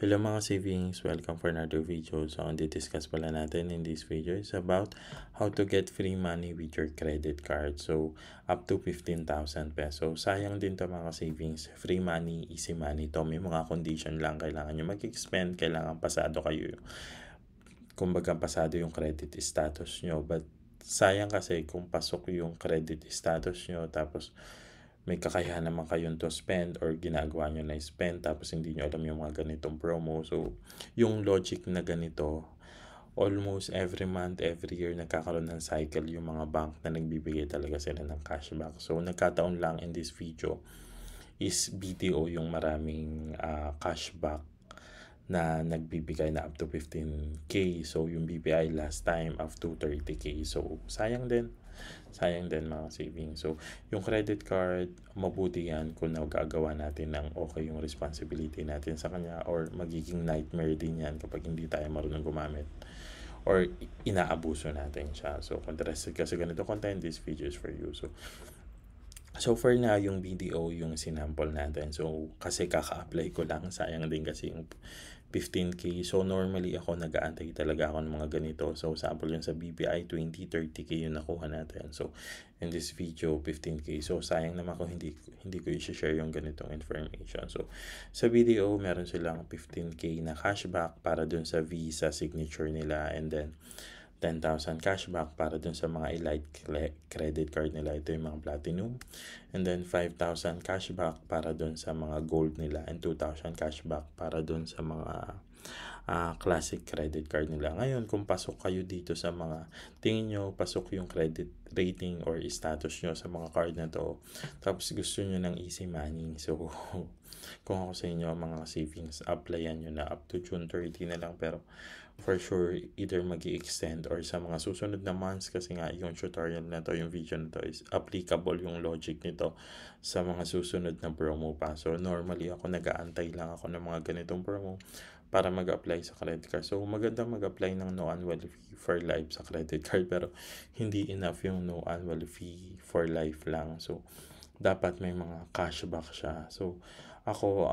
Hello mga savings, welcome for another video. So ang discuss pala natin in this video is about how to get free money with your credit card. So up to 15,000 pesos. Sayang din to mga savings. Free money, easy money to. May mga condition lang kailangan nyo mag-expend. Kailangan pasado kayo. Kumbaga pasado yung credit status nyo. But sayang kasi kung pasok yung credit status nyo tapos may kakayahan naman kayong to spend or ginagawa nyo na spend tapos hindi nyo alam yung mga ganitong promo. So, yung logic na ganito, almost every month, every year, nagkakaroon ng cycle yung mga bank na nagbibigay talaga sila ng cashback. So, nagkataon lang in this video is BDO yung maraming cashback na nagbibigay na up to 15K. So, yung BPI last time up to 30K. So, sayang din mga savings. So, yung credit card, mabuti yan kung nagagawa natin ng okay yung responsibility natin sa kanya or magiging nightmare din yan kapag hindi tayo marunong gumamit or inaabuso natin siya. So, kung interested ka sa ganito content, this video is for you. So for now, yung BDO yung sinample natin. So, kasi kaka-apply ko lang. Sayang din kasi yung 15K. So, normally ako nag-aantay talaga ako ng mga ganito. So, sample yun sa BPI, 20, 30K yung nakuha natin. So, in this video, 15K. So, sayang naman ako hindi ko i-share yung ganitong information. So, sa BDO, meron silang 15K na cashback para dun sa Visa signature nila. And then, 10,000 cashback para dun sa mga elite credit card nila. Ito yung mga platinum. And then 5,000 cashback para dun sa mga gold nila. And 2,000 cashback para dun sa mga classic credit card nila. Ngayon, kung pasok kayo dito sa mga tingin nyo, pasok yung credit rating or status nyo sa mga card na to. Tapos gusto nyo ng easy money. So, kung ako sa inyo, mga savings, applyan nyo na up to June 30 na lang. Pero for sure, either mag-i-extend or sa mga susunod na months kasi nga yung tutorial na to, yung video na to is applicable yung logic nito sa mga susunod na promo pa. So, normally ako nag-aantay lang ako ng mga ganitong promo para mag-apply sa credit card. So, maganda mag-apply ng no annual fee for life sa credit card pero hindi enough yung no annual fee for life lang. So, dapat may mga cashback siya. So, ako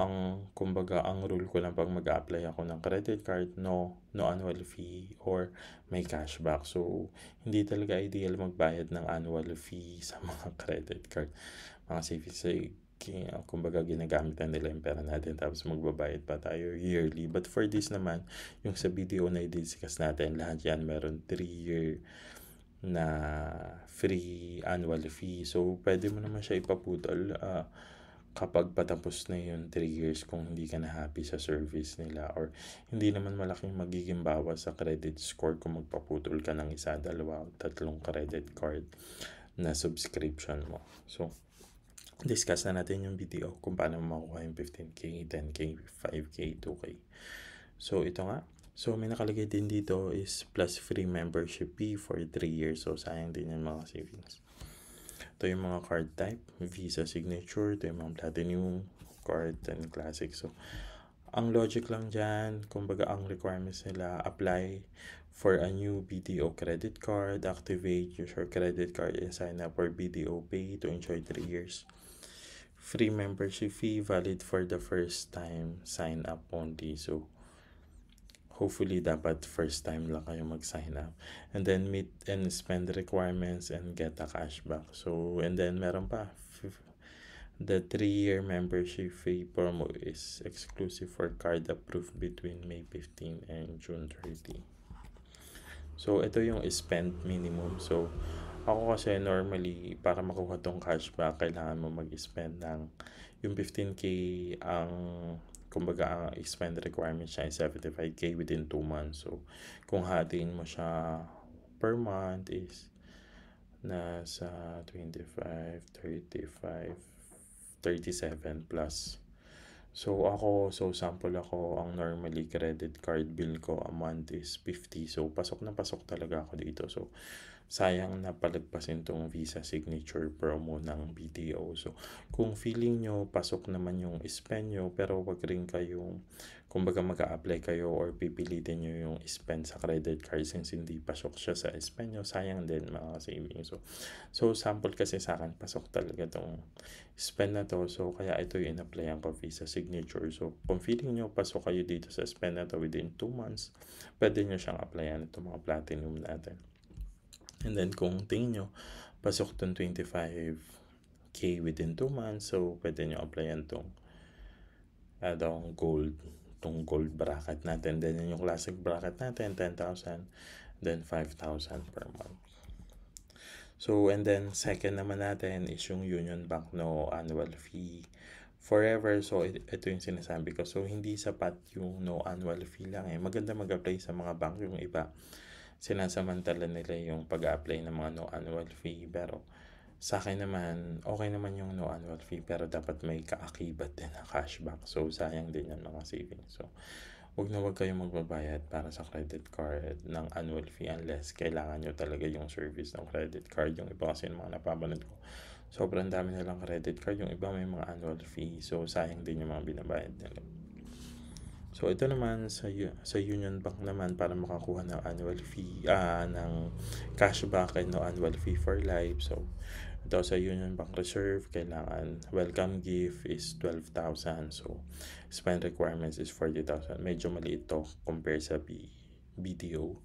kumbaga ang rule ko lang pag mag-apply ako ng credit card, no annual fee or may cashback. So, hindi talaga ideal magbayad ng annual fee sa mga credit card. Mga savings kumbaga ginagamit na nila yung pera natin tapos magbabayad pa tayo yearly. But for this naman, yung sa video na i-discuss natin, lahat yan meron 3-year na free annual fee. So, pwede mo naman siya ipaputol kapag patapos na yung 3 years kung hindi ka na happy sa service nila or hindi naman malaking magiging bawas sa credit score kung magpaputol ka ng 1, 2, 3 credit card na subscription mo. So, discuss na natin yung video kung paano makuha yung 15K, 10K, 5K, 2K. So, ito nga. So, may nakalagay din dito is plus free membership fee for 3 years. So, sayang din yung mga savings. Ito yung mga card type, Visa Signature, ito yung mga Platinum card and Classic. So, ang logic lang dyan, kumbaga ang requirements nila, apply for a new BDO credit card, activate your credit card, and sign up for BDO Pay to enjoy 3 years. Free membership fee, valid for the first time, sign up only. So, hopefully, dapat first time lang kayo mag-sign up. And then, meet and spend requirements and get a cashback. So, and then, meron pa. The 3-year membership fee promo is exclusive for card approved between May 15 and June 30. So, ito yung spend minimum. So, ako kasi normally, para makuha tong cashback, kailangan mo mag-spend ng yung 15K ang kumbaga ang spend requirement siya is 75K within 2 months. So, kung hatiin mo siya per month is nasa 25, 35, 37 plus. So, sample ako, ang normally credit card bill ko a month is 50. So, pasok na pasok talaga ako dito. So, sayang na palagpasin tong Visa Signature promo ng BDO. So, kung feeling nyo, pasok naman yung spend nyo, pero wag rin kayong kumbaga mag-a-apply kayo or pipilitin nyo yung spend sa credit card since hindi pasok siya sa spend nyo, sayang din mga savings. So sample kasi sa akin, pasok talaga tong spend na to. So kaya ito yung in-applyan ko, Visa Signature. So kung feeling nyo pasok kayo dito sa spend na to within 2 months, pwede nyo siyang applyan itong mga platinum natin. And then kung tingin nyo pasok tong 25K within 2 months, so pwede nyo applyan tong tong gold bracket natin. Then yung classic bracket natin, 10,000, then 5,000 per month. So, and then second naman natin is yung Union Bank no annual fee forever. So, ito yung sinasabi ko. So, hindi sapat yung no annual fee lang eh. Maganda mag-apply sa mga bank. Yung iba, sinasamantala nila yung pag-apply ng mga no annual fee. Pero, sa akin naman, okay naman yung no annual fee pero dapat may kaakibat din na cashback. So, sayang din yan mga savings. So, huwag kayong magbabayad para sa credit card ng annual fee unless kailangan nyo talaga yung service ng credit card. Yung iba kasi yung mga napapanood ko, sobrang dami nilang credit card. Yung iba may mga annual fee. So, sayang din yung mga binabayad nila. So, ito naman sa Union Bank naman para makakuha ng annual fee, ng cashback and no annual fee for life. So, ito sa Union Bank Reserve, kailangan welcome gift is 12,000. So, spend requirements is 40,000. Medyo maliit to compare sa BDO.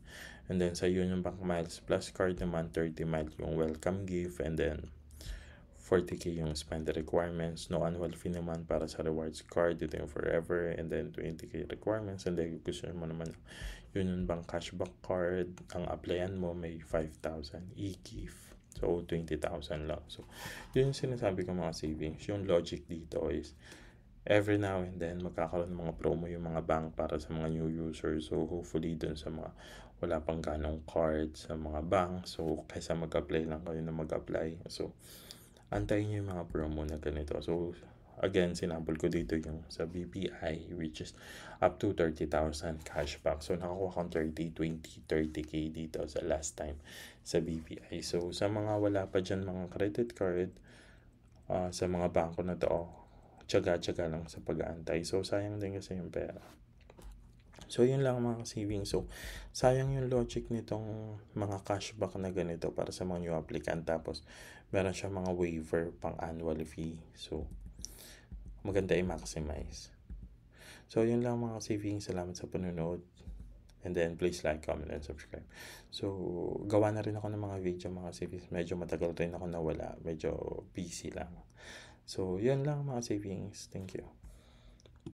And then sa Union Bank Miles Plus card naman, 30 miles yung welcome gift. And then 40K yung spend requirements. No annual fee naman para sa rewards card. Ito yung forever. And then 20K requirements. And then gusto mo naman Union Bank cashback card. Ang applyan mo may 5,000 e-gift. So, 20,000 lang. So, yun yung sinasabi ko mga savings. Yung logic dito is every now and then magkakaroon ng mga promo yung mga bank para sa mga new users. So, hopefully dun sa mga wala pang ganong card sa mga bank. So, kaysa mag-apply lang kayo na mag-apply. So, antayin nyo yung mga promo na ganito. So, again, sinample ko dito yung sa BPI which is up to 30,000 cashback. So, nakakuha kong 30, 20, 30K dito sa last time sa BPI. So, sa mga wala pa dyan mga credit card, sa mga bangko na to, tsaga-tsaga lang sa pag-aantay. So, sayang din kasi yung pera. So, yun lang mga savings. So, sayang yung logic nitong mga cashback na ganito para sa mga new applicant. Tapos, meron siya mga waiver pang annual fee. So, maganda i-maximize. So, yun lang mga savings. Salamat sa panunod. And then, please like, comment, and subscribe. So, gawa na rin ako ng mga video mga savings. Medyo matagal rin ako nawala. Medyo busy lang. So, yun lang mga savings. Thank you.